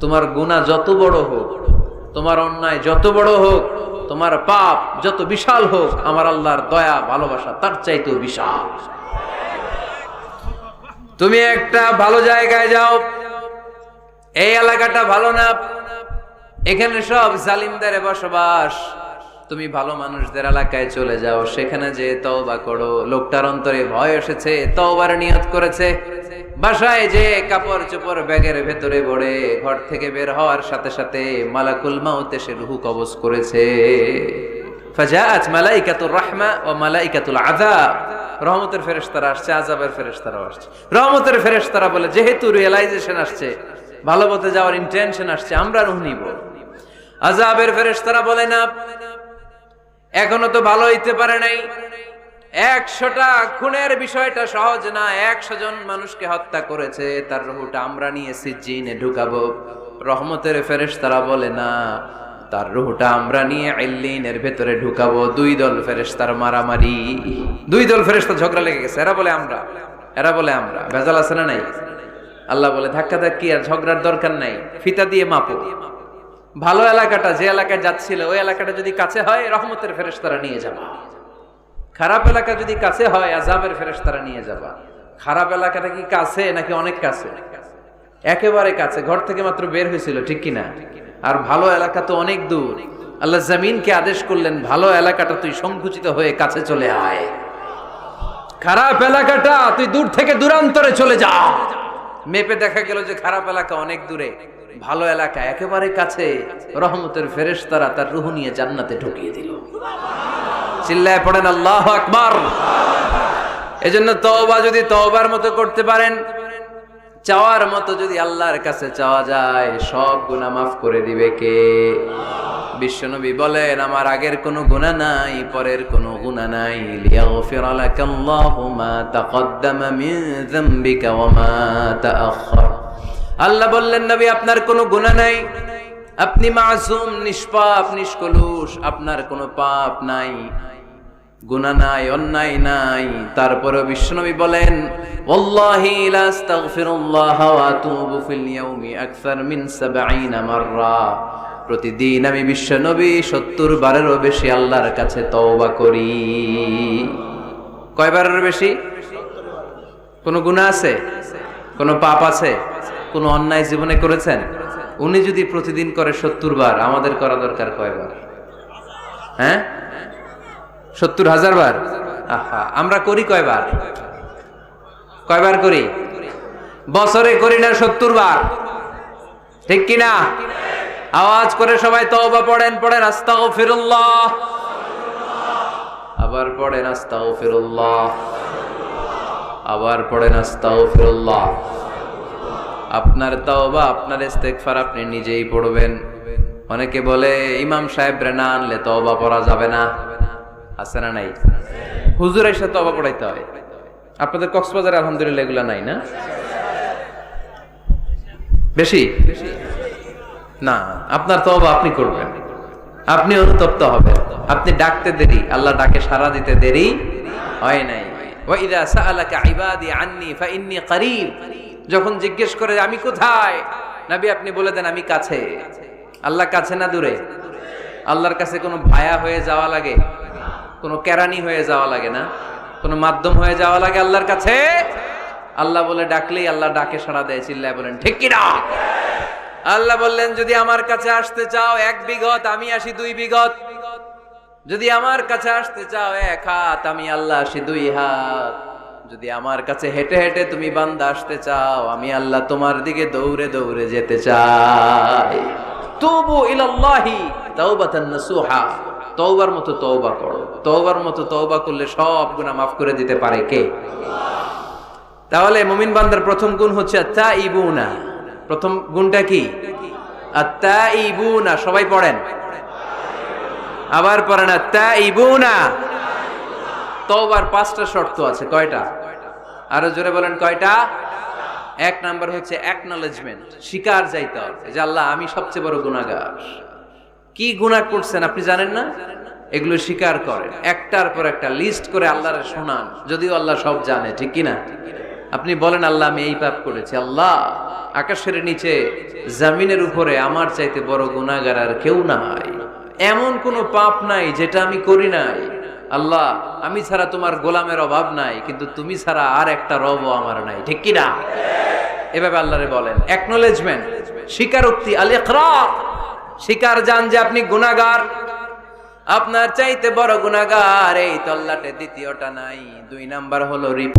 তোমার গুনাহ যত বড় হোক, তোমার অন্যায় যত বড় হোক, তোমার পাপ যত বিশাল হোক, আমার আল্লাহর দয়া ভালোবাসা তার চাইতেও বিশাল। তুমি একটা ভালো জায়গায় যাও, এই এলাকাটা ভালো না, এখানে সব জালিমদের বসবাস, তুমি ভালো মানুষদের এলাকায় চলে যাও, সেখানে যে তওবা করো। লোকটার অন্তরে ভয় এসেছে, তওবার নিয়ত করেছে। বাসায় যে কাপড় চোপড় ব্যাগের ভেতরে ভরে ঘর থেকে বের হওয়ার সাথে সাথে মালাকুল মাউত এসে রূহ কবজ করেছে। ফাজাআত মালাইকাতুর রাহমা ওয়া মালাইকাতুল আযাব, রহমতের ফেরেশতারা আসছে, আযাবের ফেরেশতারাও আসছে। রহমতের ফেরেশতারা বলে, যেহেতু রিয়েলাইজেশন আসছে, ভালো পথে যাওয়ার ইন্টেনশন আসছে, আমরা রূহ নিব। আযাবের ফেরেশতারা বলে, না, এখনো তো ভালো হইতে পারে নাই, 100টা খুনের বিষয়টা সহজ না, 100 জন মানুষকে হত্যা করেছে, তার রূহটা আমরা নিয়ে সিজ্জিনে ঢুকাবো। রহমতের ফেরেশতারা বলে, না, তার রূহটা আমরা নিয়ে ইল্লিনের ভেতরে ঢুকাবো। 2 দল ফেরেশতার মারামারি, 2 দল ফেরেশতা ঝগড়া লেগে গেছে, এরা বলে আমরা, এরা বলে আমরা। ভেজাল আছে না নাই? আল্লাহ বলে, ধাক্কাধাক্কি আর ঝগড়ার দরকার নাই, ফিতা দিয়ে মাপো। ভালো এলাকাটা, যে এলাকায় যাচ্ছিল, ওই এলাকাটা যদি কাছে হয়, রহমতের ফেরেশতারা নিয়ে যাবা। খারাপ এলাকা যদি কাছে হয়, আযাবের ফেরেশতারা নিয়ে যাবা। খারাপ এলাকাটা কি কাছে নাকি অনেক কাছে? একেবারে কাছে, ঘর থেকে মাত্র বের হয়েছিল, ঠিক কিনা? আর ভালো এলাকা তো অনেক দূর। আল্লাহ জমিনকে আদেশ করলেন, ভালো এলাকাটা তুই সংকুচিত হয়ে কাছে চলে আয়, খারাপ এলাকাটা তুই দূর থেকে দূরান্তরে চলে যা। মেপে দেখা গেল যে খারাপ এলাকা অনেক দূরে, ভালো এলাকা একেবারে কাছে। রহমতের ফেরেশতারা তার রূহ নিয়ে জান্নাতে ঢুকিয়ে দিল। চিল্লায় পড়েন আল্লাহু আকবার। এজন্য তওবা যদি তওবার মতো করতে পারেন, চাওয়ার মতো যদি আল্লাহর কাছে চাওয়া যায়, সব গুনাহ মাফ করে দিবে কে? বিশ্বনবী বলেন, আমার আগের কোনো গুনাহ নাই, পরের কোনো গুনাহ নাই। লিয়াগফির লাকাল্লাহু মা তাকদ্দামা মিন যামবিকা ওয়া মা তাআখার। আল্লাহ বললেন, নবী, আপনার কোনো গুনাহ নাই, আপনি মাসুম, নিষ্পাপ, নিষ্কলুষ, আপনার কোনো পাপ নাই, গুনাহ নাই, অন্যায় নাই। তারপরে বিশ্বনবী বলেন, ওয়াল্লাহি লা আস্তাগফিরুল্লাহ ওয়া আতুবু ফিল ইয়াউমি আকসার মিন 70 মাররা। প্রতিদিন আমি বিশ্বনবী 70 বারেরও বেশি আল্লাহর কাছে তওবা করি। কয়বারের বেশি? কোনো গুনাহ আছে? কোনো পাপ আছে? কোনো অন্যায় জীবনে করেছেন? উনি যদি প্রতিদিন করে 70 বার, আমাদের করা দরকার কয়বার? হ্যাঁ, 70,000 বার। আহা, আমরা করি কয়বার? কয়বার করি? বছরে করি না 70 বার, ঠিক কিনা? আওয়াজ করে সবাই তওবা পড়েন, পড়েন আস্তাগফিরুল্লাহ, আবার পড়েন আস্তাগফিরুল্লাহ, আবার পড়েন আস্তাগফিরুল্লাহ। আপনার তওবা, আপনার ইস্তেগফার আপনি নিজেই পড়বেন। অনেকে বলে, ইমাম সাহেব রে না আনলে তওবা পড়া যাবে না। আছে না নাই? হুজুর এসে তওবা পড়াইতে হয়। আপনাদের কক্সবাজারে আলহামদুলিল্লাহ এগুলা নাই না? বেশি না, আপনার তওবা আপনি করবেন, আপনি অনুতপ্ত হবেন। আপনি ডাকতে দেরি, আল্লাহ ডাকে সাড়া দিতে দেরি হয় নাই। ওয়া ইযা সাআলাকা ইবাদি আন্নী ফাইন্নী করিব, যখন জিজ্ঞেস করে আমি কোথায়, নবী আপনি বলে দেন আমি কাছে। আল্লাহ কাছে না দূরে? আল্লাহর কাছে কোনো ভায়া হয়ে যাওয়া লাগে? কোনো কেরানি হয়ে যাওয়া লাগে না? কোনো মাধ্যম হয়ে যাওয়া লাগে আল্লাহর কাছে? আল্লাহ বলে ডাকলেই আল্লাহ ডাকে সাড়া দেয়। চিল্লায় বলেন ঠিক কিনা? আল্লাহ বললেন, যদি আমার কাছে আসতে চাও 1 বিঘত, আমি আসি 2 বিঘত। যদি আমার কাছে আসতে চাও 1 হাত, আমি আল্লাহ আসি 2 হাত। যদি আমার কাছে হেঁটে হেঁটে তুমি বান্দা আসতে চাও, আমি আল্লাহ তোমার দিকে দৌড়ে দৌড়ে যেতে চাই। তুবু ইলাল্লাহি তাওবাতান নাসুহা, তওবার মতো তওবা করো। তওবার মতো তওবা করলে সব গুনাহ মাফ করে দিতে পারে কে? তাহলে মুমিন বান্দার প্রথম গুণ হচ্ছে আত-তাইবুনা। প্রথম গুণটা কি? আত-তাইবুনা। সবাই পড়েন, আবার পড়েন আত-তাইবুনা। তওবার 5টা শর্ত আছে। কয়টা? আরো জোরে বলেন, কয়টা? 1 নাম্বার হচ্ছে অ্যাকনলেজমেন্ট, স্বীকার যাইতে হবে যে আল্লাহ আমি সবচেয়ে বড় গুনাহগার। কি গুনাহ করছেন আপনি জানেন না? এগুলো স্বীকার করেন, একটার পর একটা লিস্ট করে আল্লাহরে শোনান, যদিও আল্লাহ সব জানে, ঠিক কিনা? আপনি বলেন আল্লাহ আমি এই পাপ করেছি, আল্লাহ আকাশের নিচে জমিনের উপরে আমার চাইতে বড় গুনাহগার আর কেউ নাই, এমন কোন পাপ নাই যেটা আমি করি নাই। আল্লাহ আমি ছাড়া তোমার গোলামের অভাব নাই, কিন্তু তুমি ছাড়া আর একটা রবও আমার নাই, ঠিক কি না? এভাবে আল্লাহরে বলেন, অ্যাকনলেজমেন্ট, স্বীকারোক্তি, আল ইকরার, স্বীকার জান যে আপনি গুনাহগার, আপনার চাইতে বড় গুনাহগার এই তল্লাটে দ্বিতীয়টা নাই। 2 নাম্বার হলো রিপ